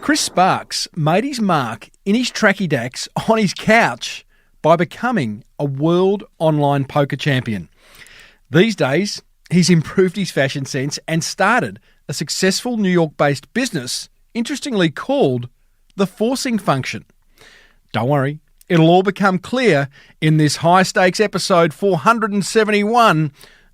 Chris Sparks made his mark in his tracky dacks on his couch by becoming a world online poker champion. These days, he's improved his fashion sense and started a successful New York-based business, interestingly called the Forcing Function. Don't worry, it'll all become clear in this high-stakes episode 471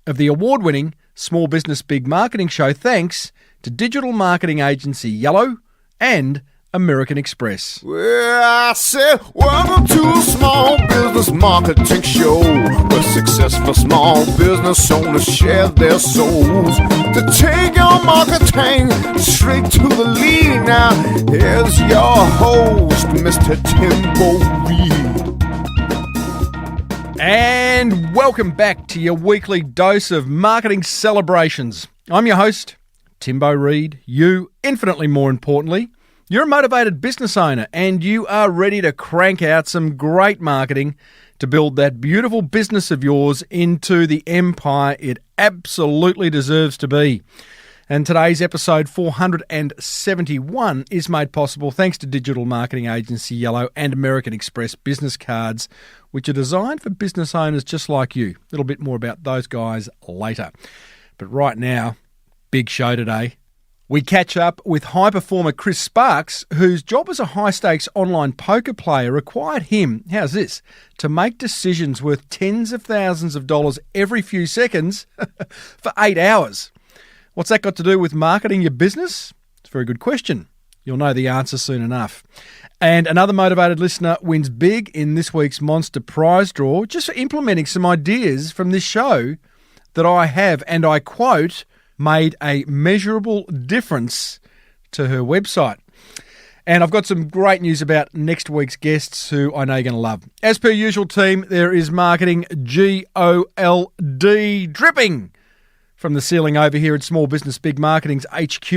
of the award-winning Small Business Big Marketing Show, thanks to digital marketing agency Yellow and American Express. Well, I said, welcome to a small business marketing show, where successful small business owners share their souls to take your marketing straight to the lead. Now, here's your host, Mr. Timbo Reid. And welcome back to your weekly dose of marketing celebrations. I'm your host, Timbo Reid. You, infinitely more importantly, you're a motivated business owner and you are ready to crank out some great marketing to build that beautiful business of yours into the empire it absolutely deserves to be. And today's episode 471 is made possible thanks to digital marketing agency Yellow and American Express business cards, which are designed for business owners just like you. A little bit more about those guys later. But right now, big show today. We catch up with high performer Chris Sparks, whose job as a high-stakes online poker player required him, how's this, to make decisions worth tens of thousands of dollars every few seconds for 8 hours. What's that got to do with marketing your business? It's a very good question. You'll know the answer soon enough. And another motivated listener wins big in this week's Monster Prize Draw just for implementing some ideas from this show that I have, and I quote, made a measurable difference to her website. And I've got some great news about next week's guests who I know you're going to love. As per usual, team, there is marketing GOLD dripping from the ceiling over here at Small Business Big Marketing's HQ.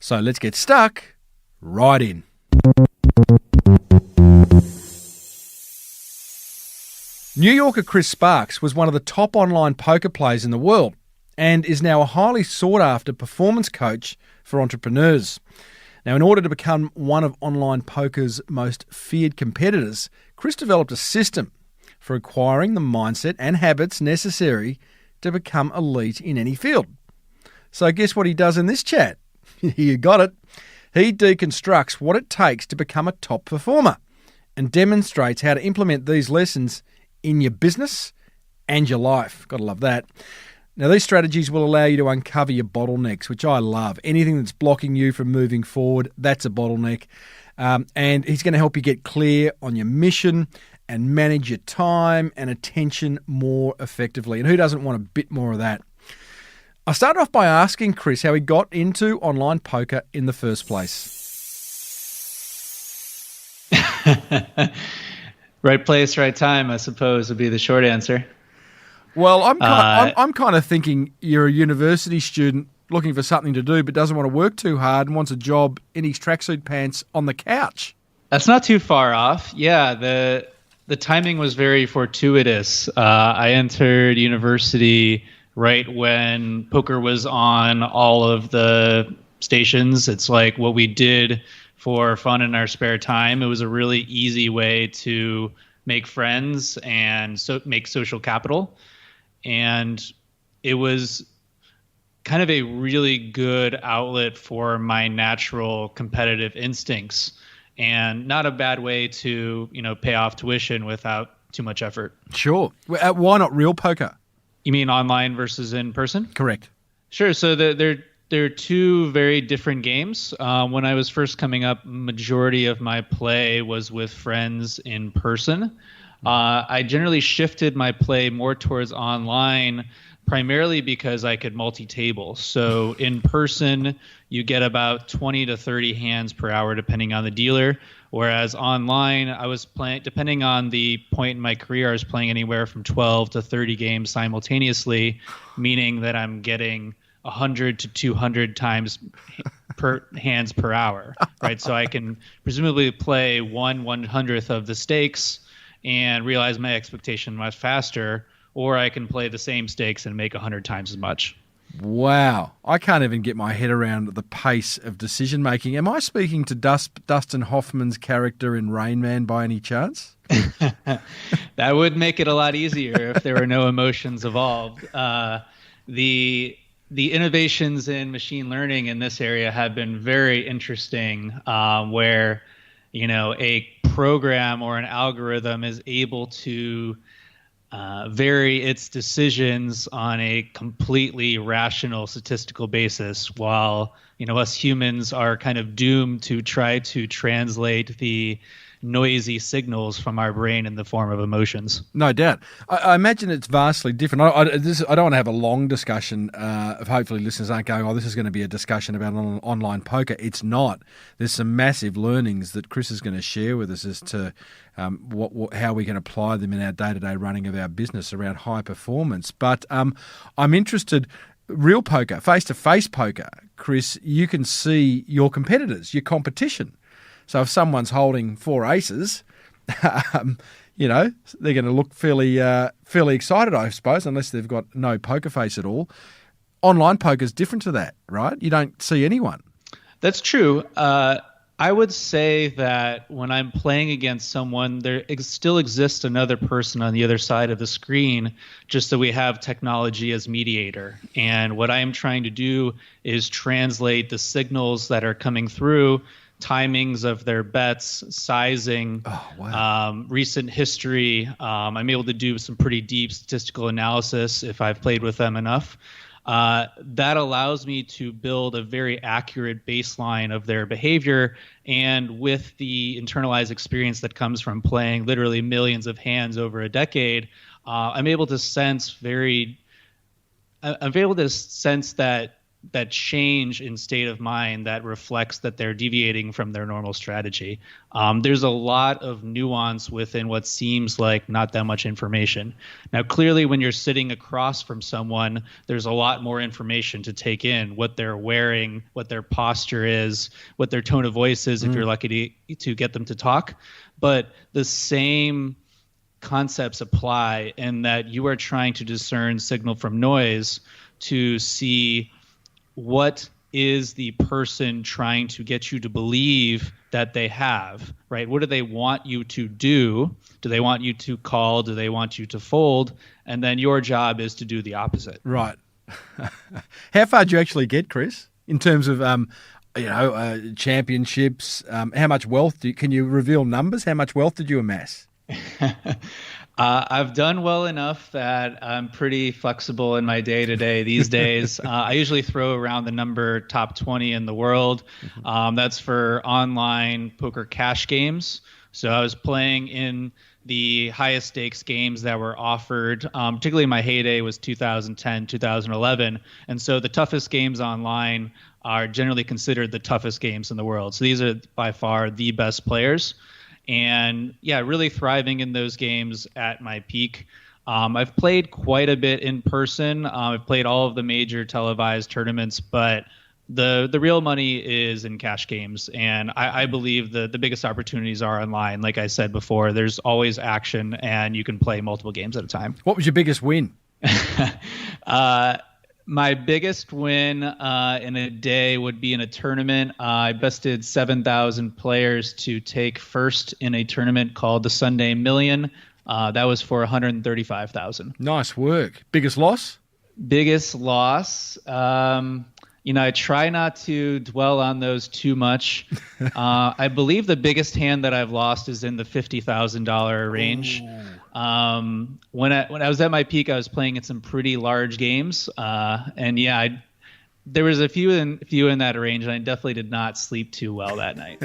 So let's get stuck right in. New Yorker Chris Sparks was one of the top online poker players in the world and is now a highly sought-after performance coach for entrepreneurs. Now, in order to become one of online poker's most feared competitors, Chris developed a system for acquiring the mindset and habits necessary to become elite in any field. So guess what he does in this chat? You got it. He deconstructs what it takes to become a top performer and demonstrates how to implement these lessons in your business and your life. Got to love that. Now, these strategies will allow you to uncover your bottlenecks, which I love. Anything that's blocking you from moving forward, that's a bottleneck. And he's going to help you get clear on your mission and manage your time and attention more effectively. And who doesn't want a bit more of that? I started off by asking Chris how he got into online poker in the first place. Right place, right time, I suppose, would be the short answer. Well, I'm kind of thinking you're a university student looking for something to do but doesn't want to work too hard and wants a job in his tracksuit pants on the couch. That's not too far off. Yeah, the timing was very fortuitous. I entered university right when poker was on all of the stations. It's like what we did for fun in our spare time. It was a really easy way to make friends and make social capital. And it was kind of a really good outlet for my natural competitive instincts and not a bad way to, pay off tuition without too much effort. Sure. Why not real poker? You mean online versus in person? Correct. Sure. So they're two very different games. When I was first coming up, majority of my play was with friends in person. I generally shifted my play more towards online, primarily because I could multi-table. So in person, you get about 20 to 30 hands per hour, depending on the dealer. Whereas online, I was playing, depending on the point in my career, I was playing anywhere from 12 to 30 games simultaneously, meaning that I'm getting 100 to 200 times per hands per hour, right? So I can presumably play 1/100th of the stakes and realize my expectation much faster, or I can play the same stakes and make 100 times as much. Wow. I can't even get my head around the pace of decision making. Am I speaking to Dustin Hoffman's character in Rain Man by any chance? That would make it a lot easier if there were no emotions involved. The innovations in machine learning in this area have been very interesting, where a program or an algorithm is able to vary its decisions on a completely rational statistical basis, while us humans are kind of doomed to try to translate the noisy signals from our brain in the form of emotions. No doubt. I imagine it's vastly different. I don't want to have a long discussion of hopefully listeners aren't going, this is going to be a discussion about online poker. It's not. There's some massive learnings that Chris is going to share with us as to how we can apply them in our day-to-day running of our business around high performance. But I'm interested, real poker, face-to-face poker, Chris, you can see your competitors, your competition. So if someone's holding 4 aces, they're going to look fairly excited, I suppose, unless they've got no poker face at all. Online poker is different to that, right? You don't see anyone. That's true. I would say that when I'm playing against someone, there still exists another person on the other side of the screen, just that we have technology as mediator. And what I am trying to do is translate the signals that are coming through, timings of their bets, sizing, recent history. I'm able to do some pretty deep statistical analysis if I've played with them enough. That allows me to build a very accurate baseline of their behavior. And with the internalized experience that comes from playing literally millions of hands over a decade, I'm able to sense that change in state of mind that reflects that they're deviating from their normal strategy. There's a lot of nuance within what seems like not that much information. Now, clearly, when you're sitting across from someone, there's a lot more information to take in, what they're wearing, what their posture is, what their tone of voice is, if you're lucky to get them to talk. But the same concepts apply in that you are trying to discern signal from noise to see what is the person trying to get you to believe that they have, right? What do they want you to do? Do they want you to call? Do they want you to fold? And then your job is to do the opposite. Right. How far do you actually get, Chris, in terms of championships? How much wealth can you reveal numbers? How much wealth did you amass? I've done well enough that I'm pretty flexible in my day-to-day these days. I usually throw around the number top 20 in the world. That's for online poker cash games. So I was playing in the highest stakes games that were offered. Particularly my heyday was 2010, 2011. And so the toughest games online are generally considered the toughest games in the world. So these are by far the best players. And really thriving in those games at my peak. I've played quite a bit in person. I've played all of the major televised tournaments, but the real money is in cash games. And I believe the biggest opportunities are online. Like I said before, there's always action and you can play multiple games at a time. What was your biggest win? My biggest win in a day would be in a tournament. I bested 7,000 players to take first in a tournament called the Sunday Million. That was for 135,000. Nice work. Biggest loss? Biggest loss. I try not to dwell on those too much. I believe the biggest hand that I've lost is in the $50,000 range. When I was at my peak, I was playing in some pretty large games, there was a few in that range, and I definitely did not sleep too well that night.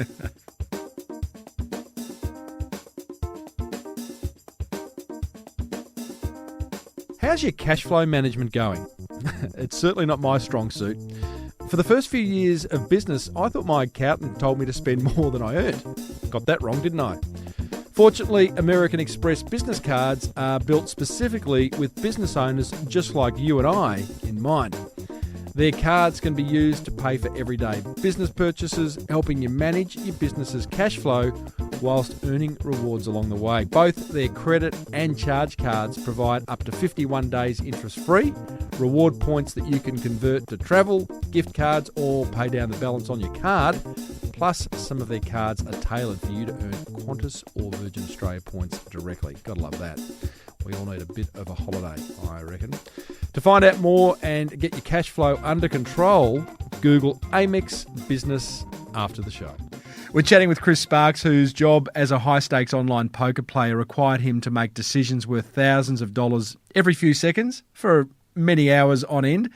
How's your cash flow management going? It's certainly not my strong suit. For the first few years of business, I thought my accountant told me to spend more than I earned. Got that wrong, didn't I? Fortunately, American Express business cards are built specifically with business owners just like you and I in mind. Their cards can be used to pay for everyday business purchases, helping you manage your business's cash flow whilst earning rewards along the way. Both their credit and charge cards provide up to 51 days interest-free reward points that you can convert to travel, gift cards, or pay down the balance on your card. Plus, some of their cards are tailored for you to earn Qantas or Virgin Australia points directly. Gotta love that. We all need a bit of a holiday, I reckon. To find out more and get your cash flow under control, Google Amex Business after the show. We're chatting with Chris Sparks, whose job as a high-stakes online poker player required him to make decisions worth thousands of dollars every few seconds for many hours on end.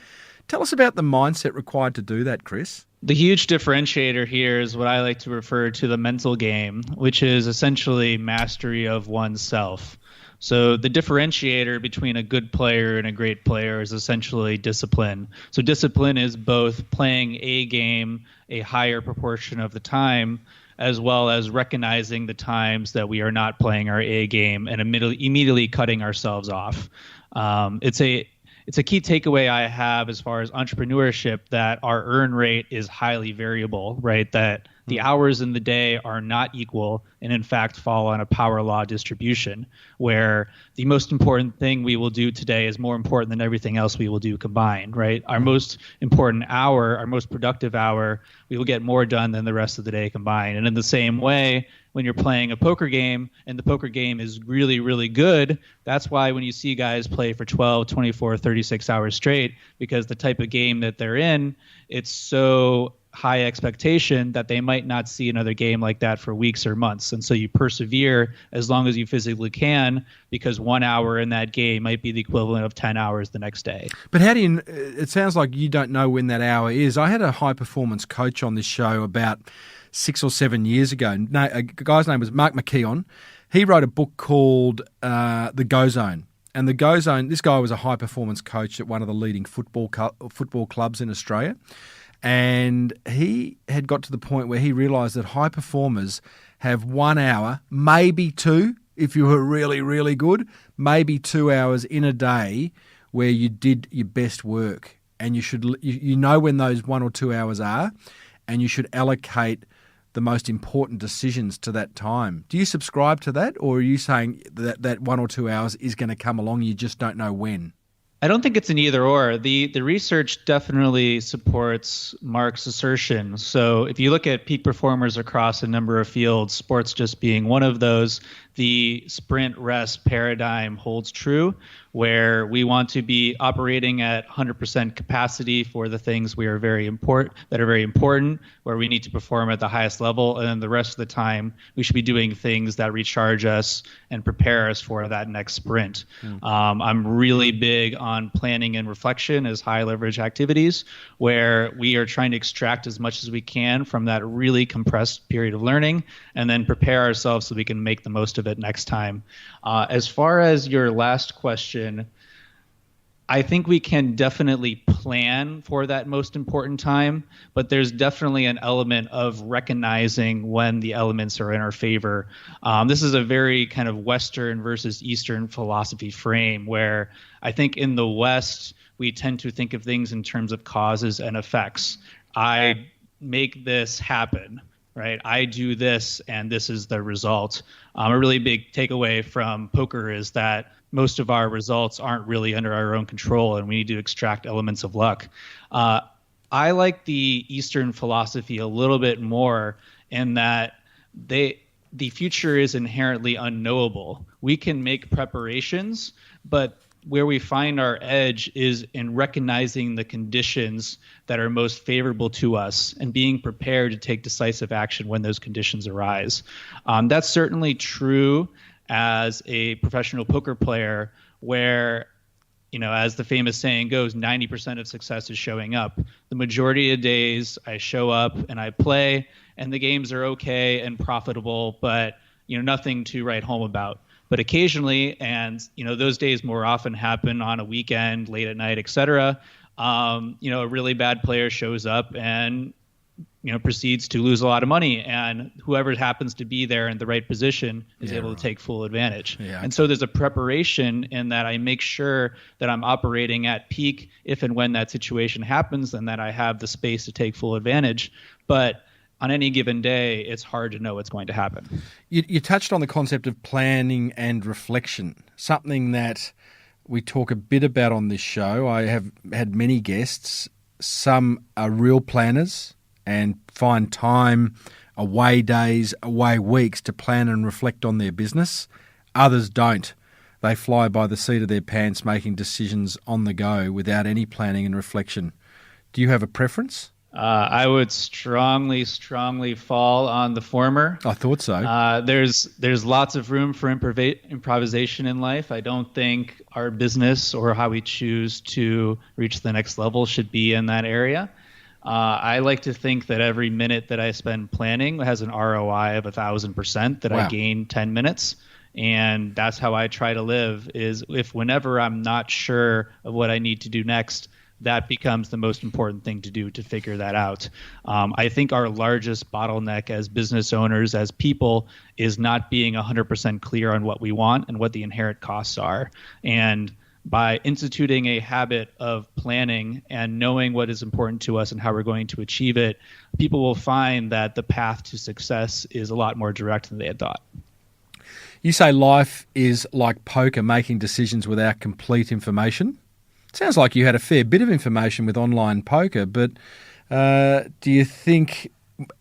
Tell us about the mindset required to do that, Chris. The huge differentiator here is what I like to refer to the mental game, which is essentially mastery of oneself. So the differentiator between a good player and a great player is essentially discipline. So discipline is both playing a game a higher proportion of the time, as well as recognizing the times that we are not playing our A game and immediately cutting ourselves off. It's a key takeaway I have as far as entrepreneurship, that our earn rate is highly variable, right? That the hours in the day are not equal and in fact fall on a power law distribution, where the most important thing we will do today is more important than everything else we will do combined, right? Our most important hour, our most productive hour, we will get more done than the rest of the day combined. And in the same way, when you're playing a poker game and the poker game is really, really good, that's why when you see guys play for 12, 24, 36 hours straight, because the type of game that they're in, it's so high expectation that they might not see another game like that for weeks or months. And so you persevere as long as you physically can, because 1 hour in that game might be the equivalent of 10 hours the next day. But how do you, it sounds like you don't know when that hour is. I had a high performance coach on this show about 6 or 7 years ago. A guy's name was Mark McKeown. He wrote a book called The Go Zone. And the Go Zone, this guy was a high performance coach at one of the leading football clubs in Australia. And he had got to the point where he realised that high performers have 1 hour, maybe two, if you were really, really good, maybe 2 hours in a day where you did your best work. And you should, you know when those 1 or 2 hours are, and you should allocate the most important decisions to that time. Do you subscribe to that, or are you saying that 1 or 2 hours is going to come along, you just don't know when? I don't think it's an either or. The research definitely supports Mark's assertion. So if you look at peak performers across a number of fields, sports just being one of those, the sprint rest paradigm holds true, where we want to be operating at 100% capacity for the things that are very important, where we need to perform at the highest level, and then the rest of the time we should be doing things that recharge us and prepare us for that next sprint. I'm really big on planning and reflection as high leverage activities, where we are trying to extract as much as we can from that really compressed period of learning, and then prepare ourselves so we can make the most of it next time. As far as your last question, I think we can definitely plan for that most important time, but there's definitely an element of recognizing when the elements are in our favor. This is a very kind of Western versus Eastern philosophy frame, where I think in the West, we tend to think of things in terms of causes and effects. I make this happen, right? I do this, and this is the result. A really big takeaway from poker is that most of our results aren't really under our own control, and we need to extract elements of luck. I like the Eastern philosophy a little bit more in that the future is inherently unknowable. We can make preparations, but where we find our edge is in recognizing the conditions that are most favorable to us and being prepared to take decisive action when those conditions arise. That's certainly true as a professional poker player, where, you know, as the famous saying goes, 90% of success is showing up. The majority of days I show up and I play, and the games are okay and profitable, but, you know, nothing to write home about. But occasionally, and, you know, those days more often happen on a weekend, late at night, etc. You know, a really bad player shows up and, you know, proceeds to lose a lot of money, and whoever happens to be there in the right position is able to take full advantage. And so there's a preparation in that I make sure that I'm operating at peak if and when that situation happens, and that I have the space to take full advantage. But on any given day, it's hard to know what's going to happen. You touched on the concept of planning and reflection, something that we talk a bit about on this show. I have had many guests. Some are real planners and find time, away days, away weeks to plan and reflect on their business. Others don't. They fly by the seat of their pants, making decisions on the go without any planning and reflection. Do you have a preference? I would strongly fall on the former. I thought so. There's lots of room for improvisation in life. I don't think our business or how we choose to reach the next level should be in that area. I like to think that every minute that I spend planning has an ROI of 1,000%, that Wow. I gain 10 minutes. And that's how I try to live, is if whenever I'm not sure of what I need to do next, that becomes the most important thing to do to figure that out. I think our largest bottleneck as business owners, as people, is not being 100% clear on what we want and what the inherent costs are. And by instituting a habit of planning and knowing what is important to us and how we're going to achieve it, people will find that the path to success is a lot more direct than they had thought. You say life is like poker, making decisions without complete information. Sounds like you had a fair bit of information with online poker, but do you think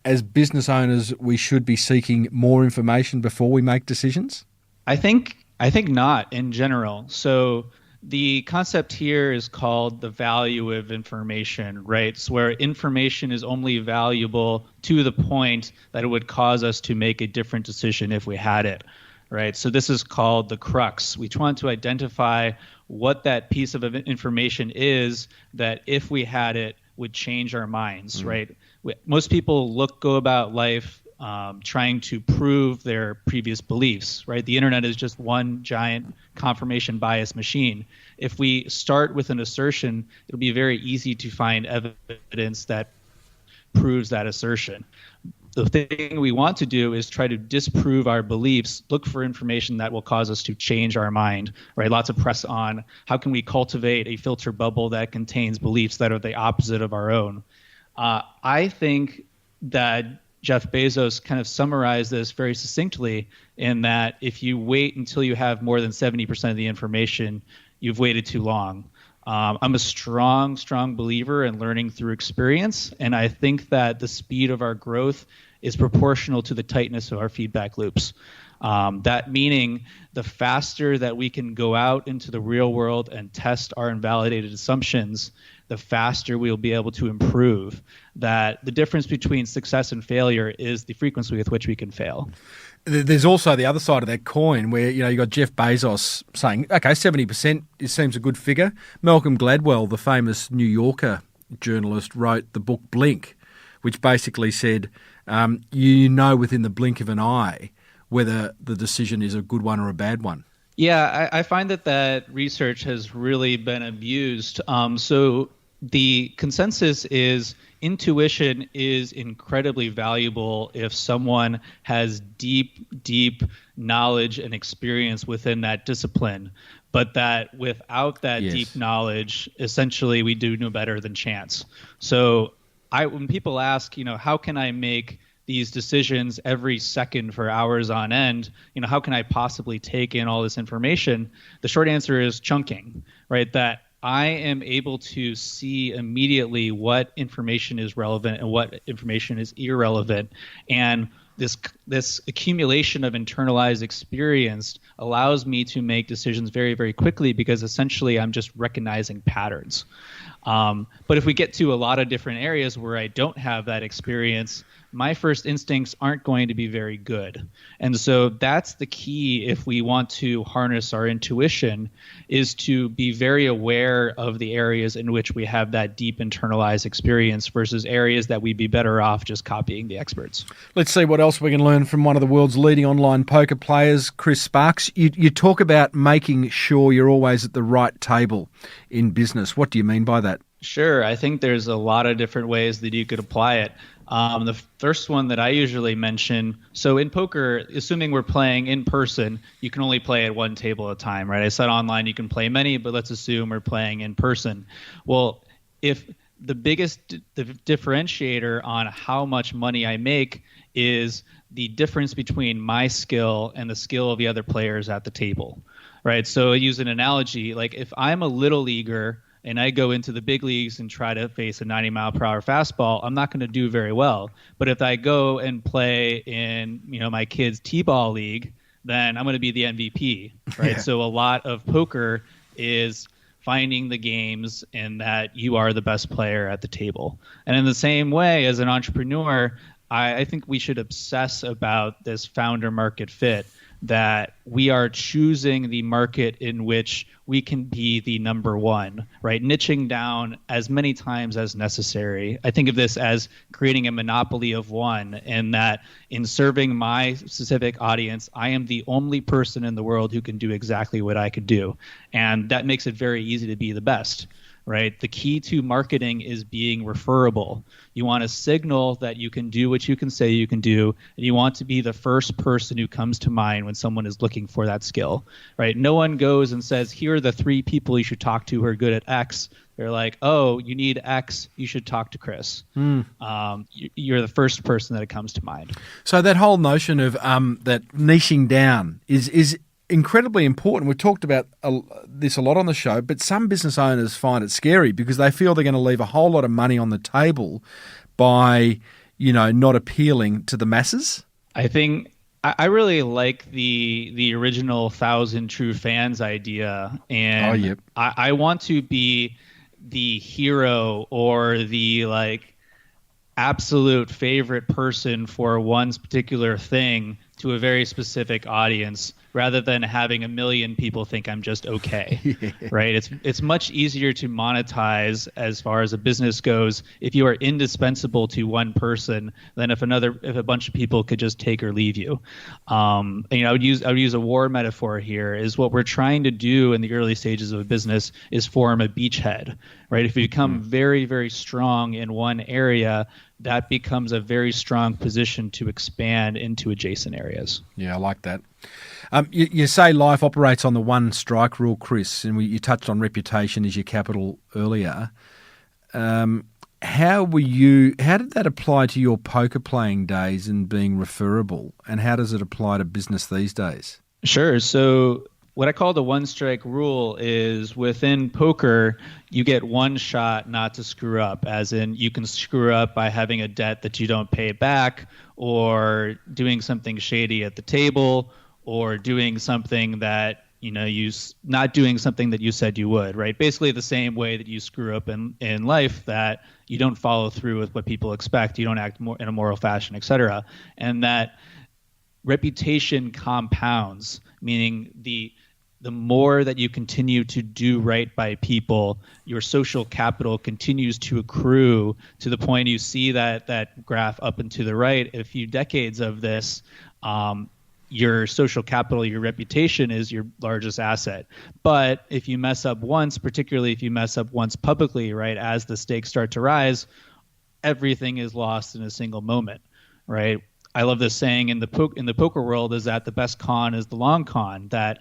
as business owners we should be seeking more information before we make decisions? I think not in general. So the concept here is called the value of information, right? It's where information is only valuable to the point that it would cause us to make a different decision if we had it, right? So this is called the crux. We want to identify what that piece of information is that if we had it would change our minds, right? Most people go about life trying to prove their previous beliefs, right? The internet is just one giant confirmation bias machine. If we start with an assertion, it'll be very easy to find evidence that proves that assertion. The thing we want to do is try to disprove our beliefs, look for information that will cause us to change our mind, right? Lots of press on how can we cultivate a filter bubble that contains beliefs that are the opposite of our own. I think that Jeff Bezos kind of summarized this very succinctly in that if you wait until you have more than 70% of the information, you've waited too long. I'm a strong believer in learning through experience, and I think that the speed of our growth is proportional to the tightness of our feedback loops. That meaning the faster that we can go out into the real world and test our invalidated assumptions, the faster we'll be able to improve. That the difference between success and failure is the frequency with which we can fail. There's also the other side of that coin where, you got Jeff Bezos saying, okay, 70% seems a good figure. Malcolm Gladwell, the famous New Yorker journalist, wrote the book Blink, which basically said, within the blink of an eye whether the decision is a good one or a bad one. Yeah, I find that research has really been abused. So the consensus is intuition is incredibly valuable if someone has deep knowledge and experience within that discipline, but that without that Yes. deep knowledge, essentially we do no better than chance. So when people ask, how can I make these decisions every second for hours on end, how can I possibly take in all this information? The short answer is chunking, right? That I am able to see immediately what information is relevant and what information is irrelevant. And this accumulation of internalized experience allows me to make decisions very, very quickly because essentially I'm just recognizing patterns. But if we get to a lot of different areas where I don't have that experience, my first instincts aren't going to be very good. And so that's the key if we want to harness our intuition, is to be very aware of the areas in which we have that deep internalized experience versus areas that we'd be better off just copying the experts. Let's see what else we can learn from one of the world's leading online poker players, Chris Sparks. You talk about making sure you're always at the right table in business. What do you mean by that? Sure. I think there's a lot of different ways that you could apply it. The first one that I usually mention, so in poker, assuming we're playing in person, you can only play at one table at a time, right? I said online you can play many, but let's assume we're playing in person. Well, if the biggest differentiator on how much money I make is the difference between my skill and the skill of the other players at the table, right? So I use an analogy, like if I'm a little leaguer and I go into the big leagues and try to face a 90-mile-per-hour fastball, I'm not going to do very well. But if I go and play in, my kid's T-ball league, then I'm going to be the MVP, right? Yeah. So a lot of poker is finding the games and that you are the best player at the table. And in the same way, as an entrepreneur, I think we should obsess about this founder market fit, that we are choosing the market in which we can be the number one, right? Niching down as many times as necessary. I think of this as creating a monopoly of one, and that in serving my specific audience, I am the only person in the world who can do exactly what I could do. And that makes it very easy to be the best. Right? The key to marketing is being referable. You want to signal that you can do what you can say you can do, and you want to be the first person who comes to mind when someone is looking for that skill, right? No one goes and says, here are the 3 people you should talk to who are good at X. They're like, oh, you need X, you should talk to Chris. You're the first person that comes to mind. So that whole notion of that niching down is incredibly important. We've talked about this a lot on the show, but some business owners find it scary because they feel they're going to leave a whole lot of money on the table by, not appealing to the masses. I think I really like the original 1,000 True Fans idea, and I want to be the hero or the absolute favorite person for one particular thing to a very specific audience, rather than having 1 million people think I'm just okay, right? It's much easier to monetize as far as a business goes if you are indispensable to one person than if a bunch of people could just take or leave you. I would use a war metaphor here. Is what we're trying to do in the early stages of a business is form a beachhead, right? If you become very, very strong in one area, that becomes a very strong position to expand into adjacent areas. Yeah, I like that. You say life operates on the one strike rule, Chris, and you touched on reputation as your capital earlier. How did that apply to your poker playing days and being referable, and how does it apply to business these days? Sure. So what I call the one strike rule is within poker, you get one shot not to screw up, as in you can screw up by having a debt that you don't pay back, or doing something shady at the table, or doing something that not doing something that you said you would, right? Basically the same way that you screw up in life, that you don't follow through with what people expect, you don't act in a moral fashion, etc. And that reputation compounds, meaning the more that you continue to do right by people, your social capital continues to accrue to the point you see that graph up and to the right. A few decades of this, your social capital, your reputation is your largest asset. But if you mess up once, particularly if you mess up once publicly, right, as the stakes start to rise, everything is lost in a single moment, right? I love this saying in the poker world, is that the best con is the long con, that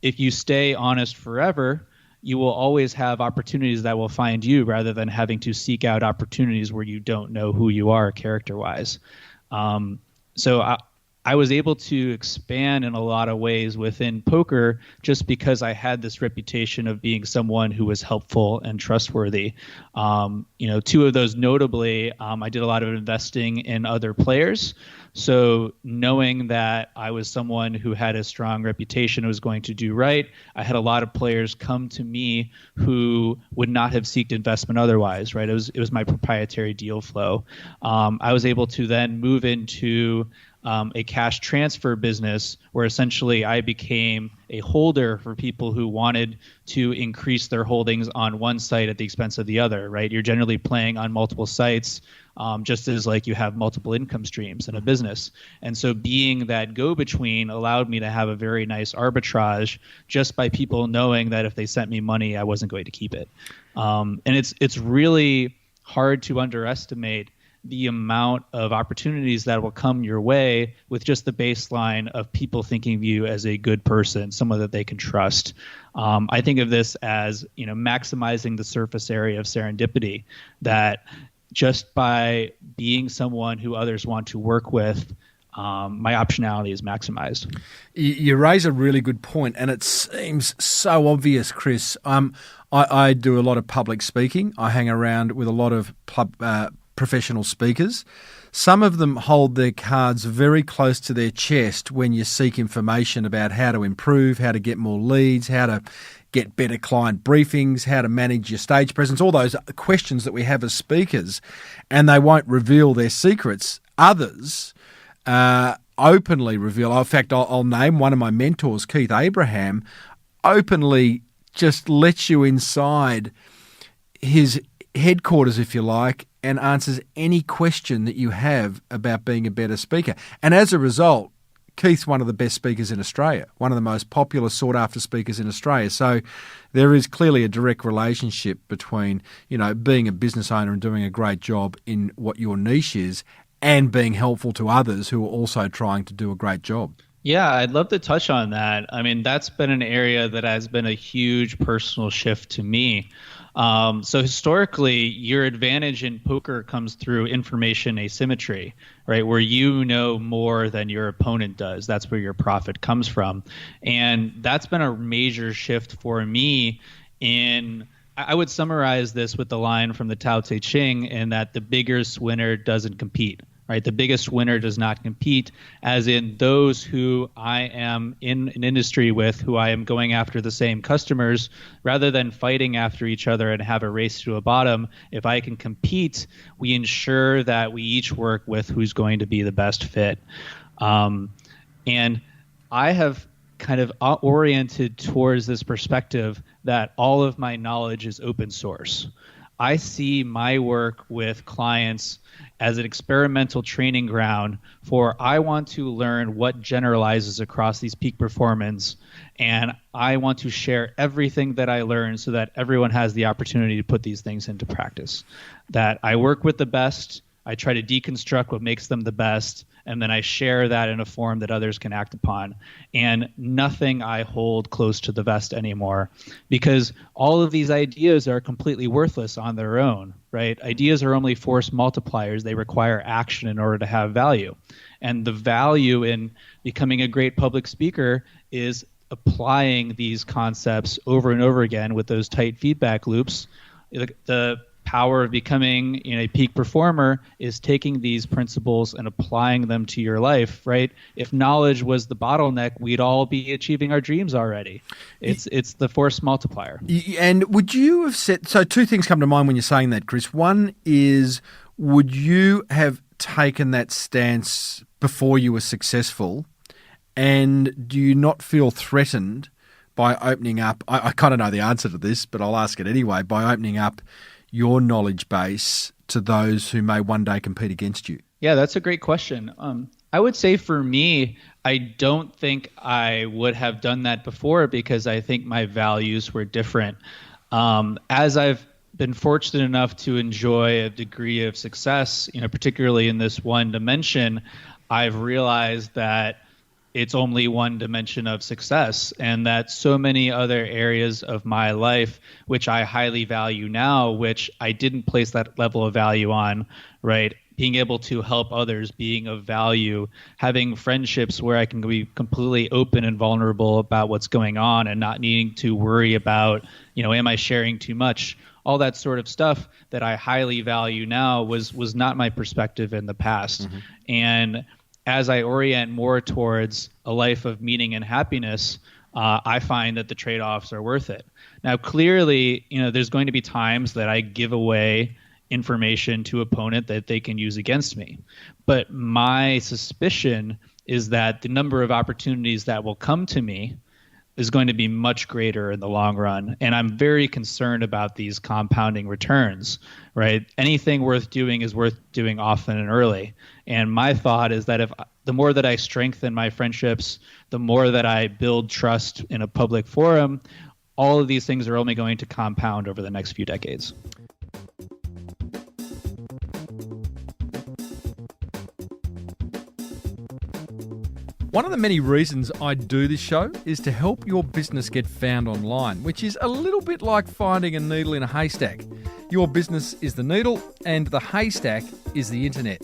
if you stay honest forever, you will always have opportunities that will find you, rather than having to seek out opportunities where you don't know who you are character-wise. So I was able to expand in a lot of ways within poker just because I had this reputation of being someone who was helpful and trustworthy. Two of those notably, I did a lot of investing in other players. So knowing that I was someone who had a strong reputation, was going to do right, I had a lot of players come to me who would not have sought investment otherwise, right? It was my proprietary deal flow. I was able to then move into a cash transfer business where essentially I became a holder for people who wanted to increase their holdings on one site at the expense of the other, right? You're generally playing on multiple sites, just as like you have multiple income streams in a business. And so being that go-between allowed me to have a very nice arbitrage just by people knowing that if they sent me money, I wasn't going to keep it. And it's really hard to underestimate the amount of opportunities that will come your way with just the baseline of people thinking of you as a good person, someone that they can trust. I think of this as, maximizing the surface area of serendipity, that just by being someone who others want to work with, my optionality is maximized. You raise a really good point, and it seems so obvious, Chris. I do a lot of public speaking. I hang around with a lot of professional speakers. Some of them hold their cards very close to their chest when you seek information about how to improve, how to get more leads, how to get better client briefings, how to manage your stage presence, all those questions that we have as speakers, and they won't reveal their secrets. Others openly reveal. In fact, I'll name one of my mentors, Keith Abraham, openly just lets you inside his headquarters, if you like, and answers any question that you have about being a better speaker. And as a result, Keith's one of the best speakers in Australia, one of the most popular, sought-after speakers in Australia. So there is clearly a direct relationship between, being a business owner and doing a great job in what your niche is and being helpful to others who are also trying to do a great job. Yeah, I'd love to touch on that. I mean, that's been an area that has been a huge personal shift to me. So historically, your advantage in poker comes through information asymmetry, right? Where you know more than your opponent does. That's where your profit comes from. And that's been a major shift for me I would summarize this with the line from the Tao Te Ching, in that the biggest winner doesn't compete. Right? The biggest winner does not compete, as in those who I am in an industry with, who I am going after the same customers, rather than fighting after each other and have a race to a bottom. If I can compete, we ensure that we each work with who's going to be the best fit. And I have kind of oriented towards this perspective that all of my knowledge is open source. I see my work with clients as an experimental training ground for, I want to learn what generalizes across these peak performance, and I want to share everything that I learn so that everyone has the opportunity to put these things into practice. That I work with the best, I try to deconstruct what makes them the best, and then I share that in a form that others can act upon. And nothing I hold close to the vest anymore, because all of these ideas are completely worthless on their own, right? Ideas are only force multipliers. They require action in order to have value. And the value in becoming a great public speaker is applying these concepts over and over again with those tight feedback loops. The power of becoming a peak performer is taking these principles and applying them to your life, right? If knowledge was the bottleneck, we'd all be achieving our dreams already. It's the force multiplier. And would you have said, so two things come to mind when you're saying that, Chris. One is, would you have taken that stance before you were successful? And do you not feel threatened by opening up, I kind of know the answer to this, but I'll ask it anyway, by opening up your knowledge base to those who may one day compete against you? Yeah, that's a great question. I would say for me, I don't think I would have done that before, because I think my values were different. As I've been fortunate enough to enjoy a degree of success, particularly in this one dimension, I've realized that it's only one dimension of success, and that so many other areas of my life, which I highly value now, which I didn't place that level of value on, right? Being able to help others, being of value, having friendships where I can be completely open and vulnerable about what's going on and not needing to worry about, am I sharing too much? All that sort of stuff that I highly value now was not my perspective in the past. Mm-hmm. And as I orient more towards a life of meaning and happiness, I find that the trade-offs are worth it. Now, clearly, there's going to be times that I give away information to opponent that they can use against me. But my suspicion is that the number of opportunities that will come to me is going to be much greater in the long run. And I'm very concerned about these compounding returns, right? Anything worth doing is worth doing often and early. And my thought is that the more that I strengthen my friendships, the more that I build trust in a public forum, all of these things are only going to compound over the next few decades. One of the many reasons I do this show is to help your business get found online, which is a little bit like finding a needle in a haystack. Your business is the needle and the haystack is the internet.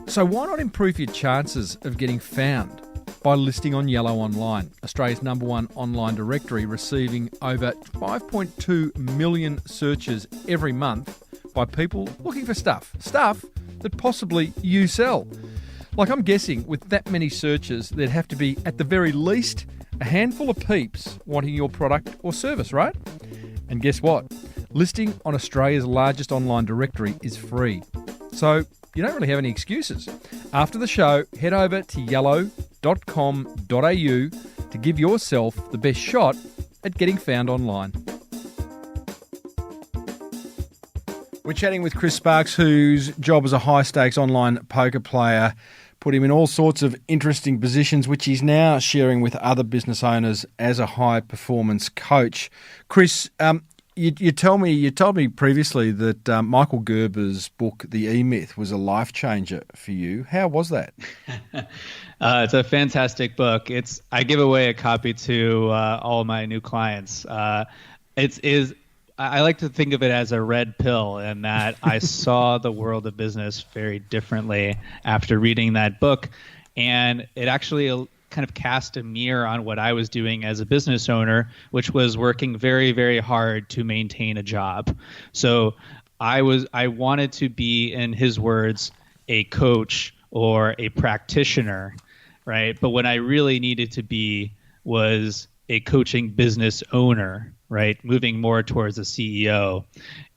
So why not improve your chances of getting found by listing on Yellow Online, Australia's #1 online directory, receiving over 5.2 million searches every month by people looking for stuff that possibly you sell. Like, I'm guessing with that many searches, there'd have to be, at the very least, a handful of peeps wanting your product or service, right? And guess what? Listing on Australia's largest online directory is free. So you don't really have any excuses. After the show, head over to yellow.com.au to give yourself the best shot at getting found online. We're chatting with Chris Sparks, whose job as a high-stakes online poker player put him in all sorts of interesting positions, which he's now sharing with other business owners as a high-performance coach. Chris, you told me previously that Michael Gerber's book, The E-Myth, was a life changer for you. How was that? It's a fantastic book. I give away a copy to all my new clients. I like to think of it as a red pill, in that I saw the world of business very differently after reading that book. And it actually kind of cast a mirror on what I was doing as a business owner, which was working very, very hard to maintain a job. So I wanted to be, in his words, a coach or a practitioner, right? But what I really needed to be was a coaching business owner, right? Moving more towards a CEO,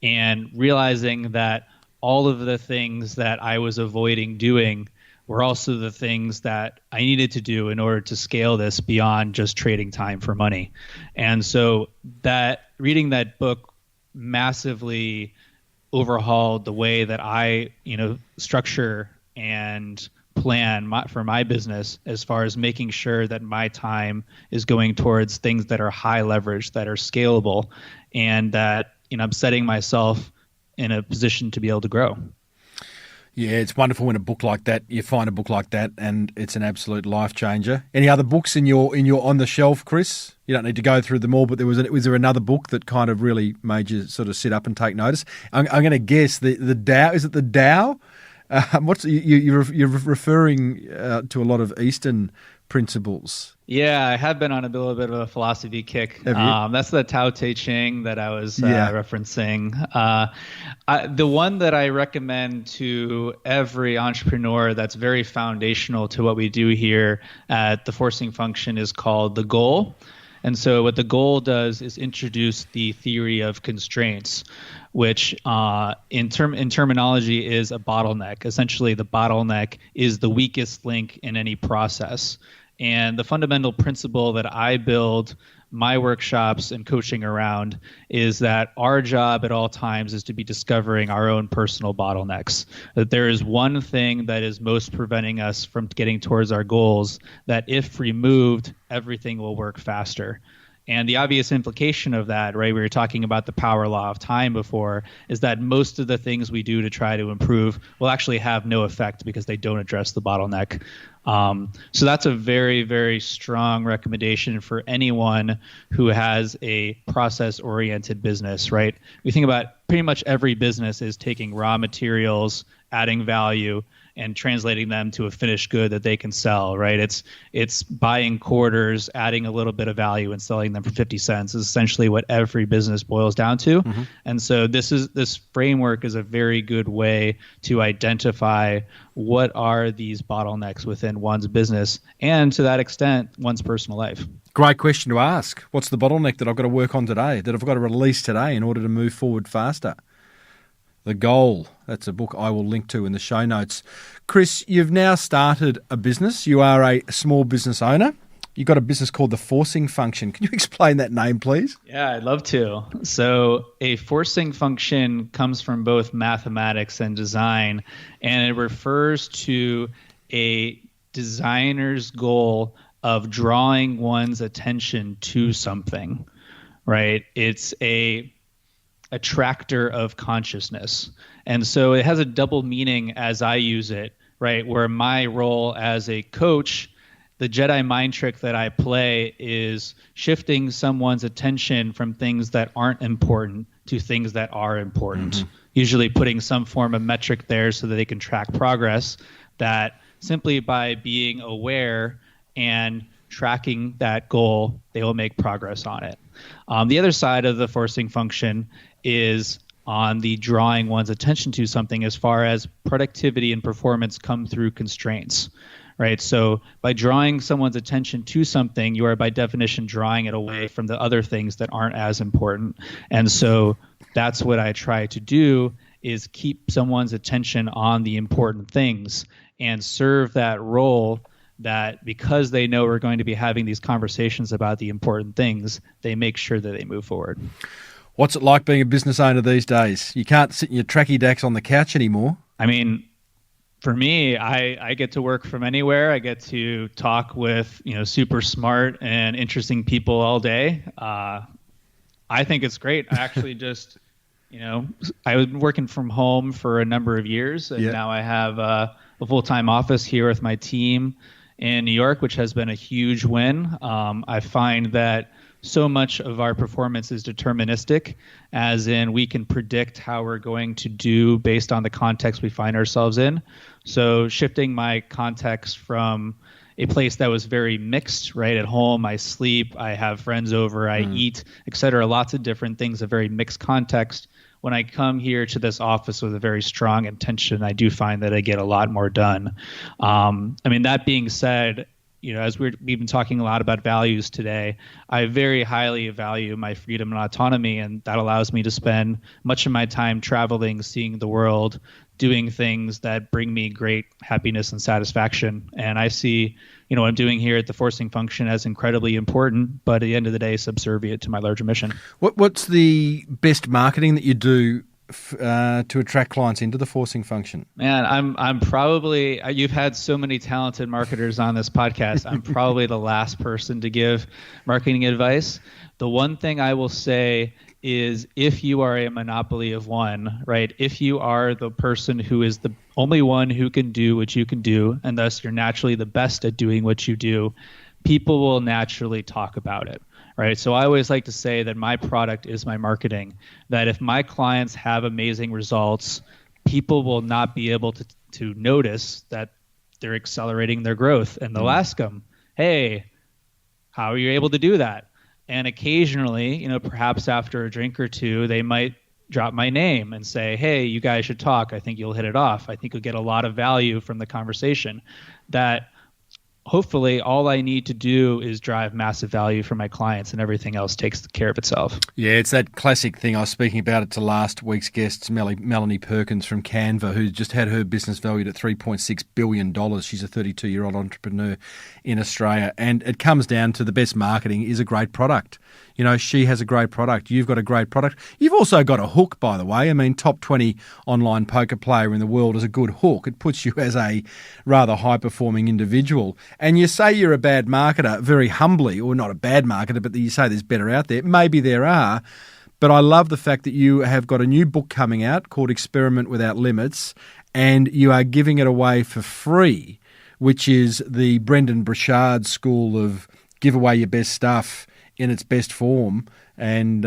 and realizing that all of the things that I was avoiding doing were also the things that I needed to do in order to scale this beyond just trading time for money. And so that reading that book massively overhauled the way that I, structure and plan for my business, as far as making sure that my time is going towards things that are high leverage, that are scalable, and that I'm setting myself in a position to be able to grow. Yeah, it's wonderful when you find a book like that, and it's an absolute life changer. Any other books in your on the shelf, Chris? You don't need to go through them all, but was there another book that kind of really made you sort of sit up and take notice? I'm going to guess the Tao. Is it the Tao? You're referring to a lot of Eastern principles. Yeah, I have been on a little bit of a philosophy kick. That's the Tao Te Ching that I was referencing. The one that I recommend to every entrepreneur that's very foundational to what we do here at the Forcing Function is called The Goal. And so what the goal does is introduce the theory of constraints, which in terminology is a bottleneck. Essentially, the bottleneck is the weakest link in any process. And the fundamental principle that I build my workshops and coaching around is that our job at all times is to be discovering our own personal bottlenecks. That there is one thing that is most preventing us from getting towards our goals, that if removed, everything will work faster. And the obvious implication of that, right, we were talking about the power law of time before, is that most of the things we do to try to improve will actually have no effect because they don't address the bottleneck. So that's a very, very strong recommendation for anyone who has a process-oriented business, right? We think about pretty much every business is taking raw materials, adding value, and translating them to a finished good that they can sell, right? It's buying quarters, adding a little bit of value, and selling them for 50 cents is essentially what every business boils down to. Mm-hmm. And so this framework is a very good way to identify what are these bottlenecks within one's business, and to that extent, one's personal life. Great question to ask. What's the bottleneck that I've got to work on today, that I've got to release today in order to move forward faster? The Goal. That's a book I will link to in the show notes. Chris, you've now started a business. You are a small business owner. You've got a business called the Forcing Function. Can you explain that name, please? Yeah, I'd love to. So a forcing function comes from both mathematics and design, and it refers to a designer's goal of drawing one's attention to something, right? It's a attractor of consciousness. And so it has a double meaning as I use it, right? Where my role as a coach the Jedi mind trick that I play is shifting someone's attention from things that aren't important to things that are important. Usually putting some form of metric there so that they can track progress, that simply by being aware and tracking that goal, they will make progress on it. The other side of the forcing function is on the drawing one's attention to something as far as productivity and performance come through constraints, right? So by drawing someone's attention to something, you are by definition drawing it away from the other things that aren't as important. And so that's what I try to do, is keep someone's attention on the important things and serve that role, that because they know we're going to be having these conversations about the important things, they make sure that they move forward. What's it like being a business owner these days? You can't sit in your tracky dacks on the couch anymore. I mean, for me, I get to work from anywhere. I get to talk with, super smart and interesting people all day. I think it's great. I actually just, I was working from home for a number of years, and now I have a full-time office here with my team in New York, which has been a huge win. I find that so much of our performance is deterministic, as in we can predict how we're going to do based on the context we find ourselves in. So shifting my context from a place that was very mixed, right? At home, I sleep, I have friends over, I eat, etc. Lots of different things, a very mixed context. When I come here to this office with a very strong intention, I do find that I get a lot more done. That being said, as we've been talking a lot about values today, I very highly value my freedom and autonomy, and that allows me to spend much of my time traveling, seeing the world, doing things that bring me great happiness and satisfaction. And I see, what I'm doing here at the forcing function as incredibly important, but at the end of the day, subservient to my larger mission. What's the best marketing that you do to attract clients into the forcing function? Man, I'm probably, you've had so many talented marketers on this podcast. I'm probably the last person to give marketing advice. The one thing I will say is, if you are a monopoly of one, right? If you are the person who is the only one who can do what you can do, and thus you're naturally the best at doing what you do, people will naturally talk about it. Right. So I always like to say that my product is my marketing, that if my clients have amazing results, people will not be able to notice that they're accelerating their growth. And they'll ask them, hey, how are you able to do that? And occasionally, perhaps after a drink or two, they might drop my name and say, hey, you guys should talk. I think you'll hit it off. I think you'll get a lot of value from the conversation. That hopefully all I need to do is drive massive value for my clients, and everything else takes care of itself. Yeah, it's that classic thing. I was speaking about it to last week's guests, Melanie Perkins from Canva, who just had her business valued at $3.6 billion. She's a 32-year-old entrepreneur in Australia. And it comes down to the best marketing is a great product. She has a great product. You've got a great product. You've also got a hook, by the way. Top 20 online poker player in the world is a good hook. It puts you as a rather high-performing individual. And you say you're a bad marketer very humbly, or not a bad marketer, but you say there's better out there. Maybe there are. But I love the fact that you have got a new book coming out called Experiment Without Limits, and you are giving it away for free, which is the Brendan Burchard school of give away your best stuff in its best form and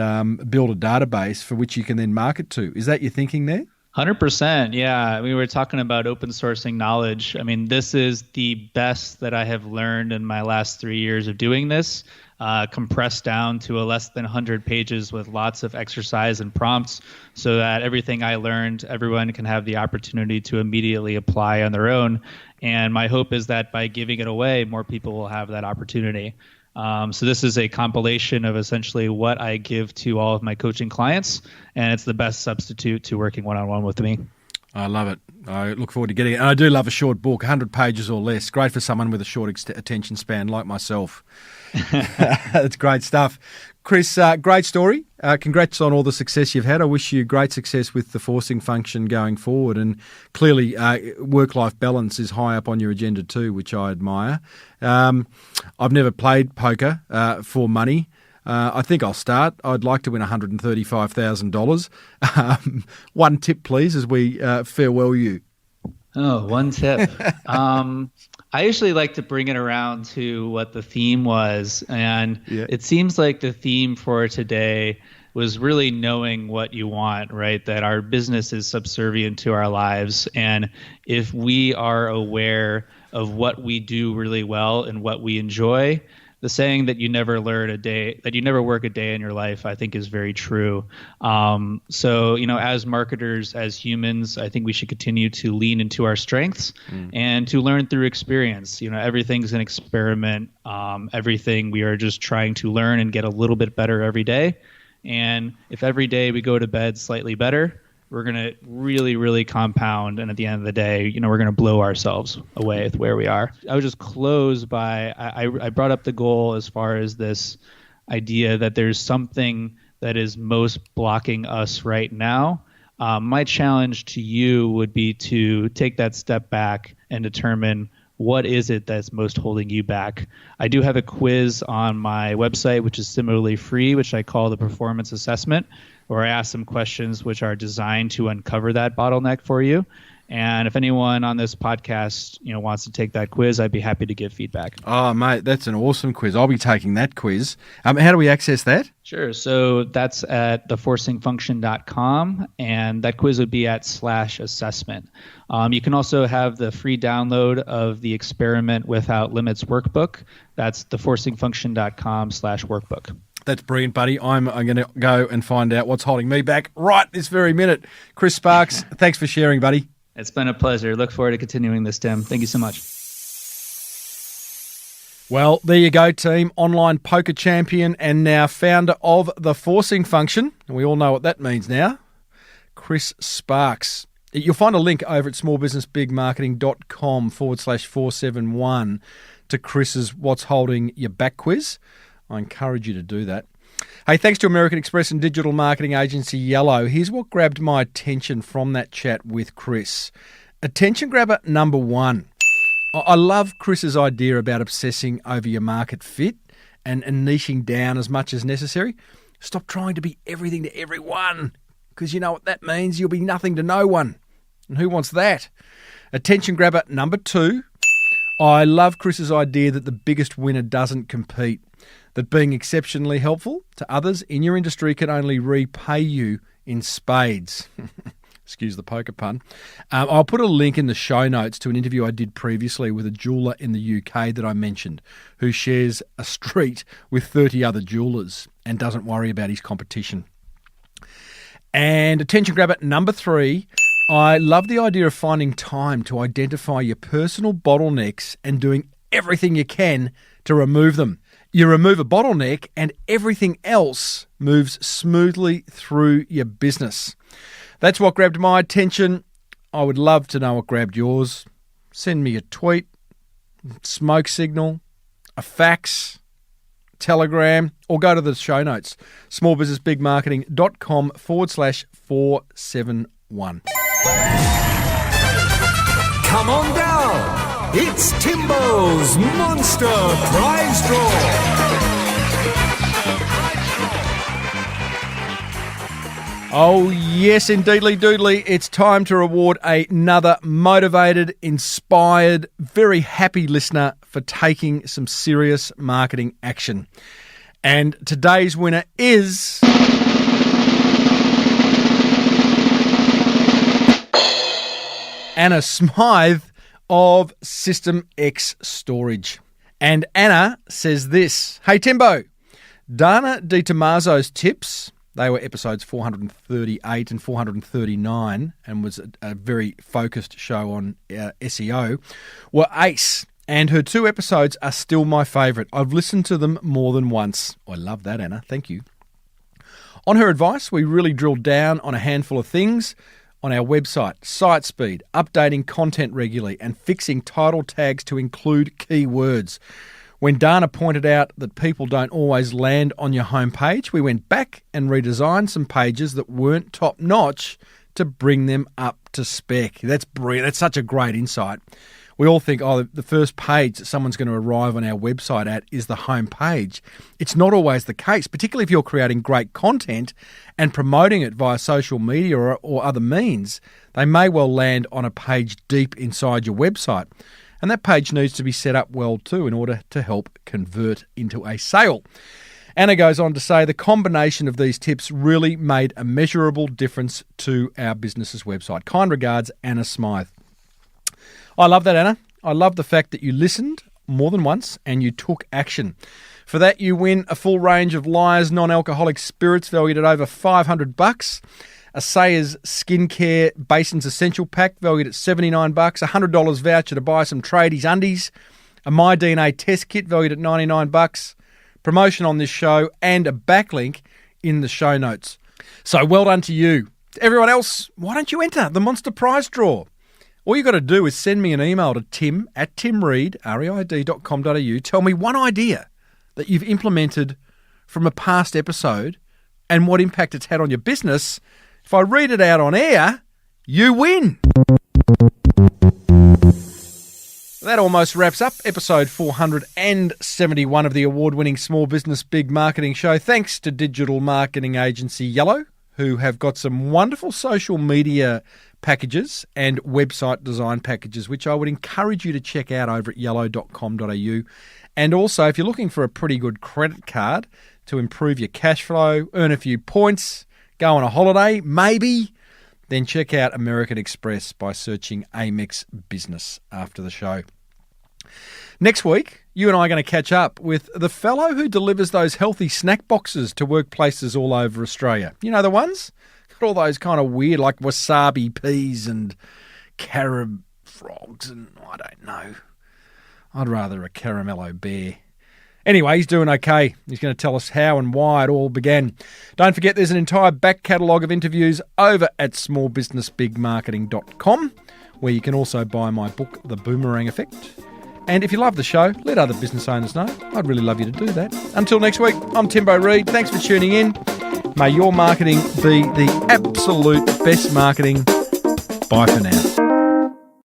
build a database for which you can then market to. Is that your thinking there? 100%. Yeah. We were talking about open sourcing knowledge. This is the best that I have learned in my last 3 years of doing this, compressed down to a less than 100 pages with lots of exercise and prompts, so that everything I learned, everyone can have the opportunity to immediately apply on their own. And my hope is that by giving it away, more people will have that opportunity. So this is a compilation of essentially what I give to all of my coaching clients, and it's the best substitute to working one-on-one with me. I love it. I look forward to getting it. And I do love a short book, 100 pages or less. Great for someone with a short attention span like myself. It's great stuff. Chris, great story. Congrats on all the success you've had. I wish you great success with the forcing function going forward. And clearly, work-life balance is high up on your agenda too, which I admire. I've never played poker for money. I think I'll start. I'd like to win $135,000. One tip, please, as we farewell you. Oh, one tip. I usually like to bring it around to what the theme was. And It seems like the theme for today was really knowing what you want, right? That our business is subservient to our lives. And if we are aware of what we do really well and what we enjoy, the saying that you never work a day in your life, I think is very true. So, as marketers, as humans, I think we should continue to lean into our strengths and to learn through experience. Everything's an experiment. Everything we are just trying to learn and get a little bit better every day. And if every day we go to bed slightly better, we're going to really, really compound. And at the end of the day, we're going to blow ourselves away with where we are. I would just close by, I brought up the goal as far as this idea that there's something that is most blocking us right now. My challenge to you would be to take that step back and determine what is it that's most holding you back. I do have a quiz on my website, which is similarly free, which I call the performance assessment, where I ask some questions which are designed to uncover that bottleneck for you. And if anyone on this podcast, wants to take that quiz, I'd be happy to give feedback. Oh, mate, that's an awesome quiz. I'll be taking that quiz. How do we access that? Sure. So that's at theforcingfunction.com, and that quiz would be at /assessment. You can also have the free download of the Experiment Without Limits workbook. That's theforcingfunction.com/workbook. That's brilliant, buddy. I'm going to go and find out what's holding me back right this very minute. Chris Sparks, thanks for sharing, buddy. It's been a pleasure. Look forward to continuing this, Tim. Thank you so much. Well, there you go, team. Online poker champion and now founder of The Forcing Function. And we all know what that means now. Chris Sparks. You'll find a link over at smallbusinessbigmarketing.com/471 to Chris's What's Holding Your Back quiz. I encourage you to do that. Hey, thanks to American Express and digital marketing agency Yellow. Here's what grabbed my attention from that chat with Chris. Attention grabber number 1. I love Chris's idea about obsessing over your market fit and niching down as much as necessary. Stop trying to be everything to everyone, because you know what that means. You'll be nothing to no one. And who wants that? Attention grabber number 2. I love Chris's idea that the biggest winner doesn't compete, that being exceptionally helpful to others in your industry can only repay you in spades. Excuse the poker pun. I'll put a link in the show notes to an interview I did previously with a jeweller in the UK that I mentioned, who shares a street with 30 other jewellers and doesn't worry about his competition. And attention grabber number 3, I love the idea of finding time to identify your personal bottlenecks and doing everything you can to remove them. You remove a bottleneck and everything else moves smoothly through your business. That's what grabbed my attention. I would love to know what grabbed yours. Send me a tweet, smoke signal, a fax, Telegram, or go to the show notes, smallbusinessbigmarketing.com/471. Come on down. It's Timbo's Monster Prize Draw. Oh, yes, indeedly doodly. It's time to reward another motivated, inspired, very happy listener for taking some serious marketing action. And today's winner is Anna Smythe of System X Storage. And Anna says this: Hey Timbo, Dana DiTomaso's tips, they were episodes 438 and 439 and was a very focused show on SEO, were ace. And her 2 episodes are still my favourite. I've listened to them more than once. I love that, Anna. Thank you. On her advice, we really drilled down on a handful of things on our website: site speed, updating content regularly, and fixing title tags to include keywords. When Dana pointed out that people don't always land on your homepage, we went back and redesigned some pages that weren't top-notch to bring them up to spec. That's brilliant. That's such a great insight. We all think, the first page that someone's going to arrive on our website at is the home page. It's not always the case, particularly if you're creating great content and promoting it via social media or other means. They may well land on a page deep inside your website. And that page needs to be set up well too in order to help convert into a sale. Anna goes on to say the combination of these tips really made a measurable difference to our business's website. Kind regards, Anna Smythe. I love that, Anna. I love the fact that you listened more than once and you took action. For that, you win a full range of Lyre's non-alcoholic spirits valued at over $500, a Sayers Skincare Basins Essential Pack valued at $79, a $100 voucher to buy some tradies undies, a My DNA test kit valued at $99, promotion on this show, and a backlink in the show notes. So well done to you. To everyone else, why don't you enter the Monster Prize Draw? All you got to do is send me an email to tim@timreid.com.au. Tell me one idea that you've implemented from a past episode and what impact it's had on your business. If I read it out on air, you win. That almost wraps up episode 471 of the award-winning Small Business Big Marketing Show. Thanks to digital marketing agency Yellow, who have got some wonderful social media packages and website design packages, which I would encourage you to check out over at yellow.com.au. And also, if you're looking for a pretty good credit card to improve your cash flow, earn a few points, go on a holiday, maybe, then check out American Express by searching Amex Business after the show. Next week, you and I are going to catch up with the fellow who delivers those healthy snack boxes to workplaces all over Australia. You know the ones? Got all those kind of weird, like wasabi peas and carob frogs and I don't know. I'd rather a caramello bear. Anyway, he's doing okay. He's going to tell us how and why it all began. Don't forget there's an entire back catalogue of interviews over at smallbusinessbigmarketing.com, where you can also buy my book, The Boomerang Effect. And if you love the show, let other business owners know. I'd really love you to do that. Until next week, I'm Timbo Reid. Thanks for tuning in. May your marketing be the absolute best marketing. Bye for now.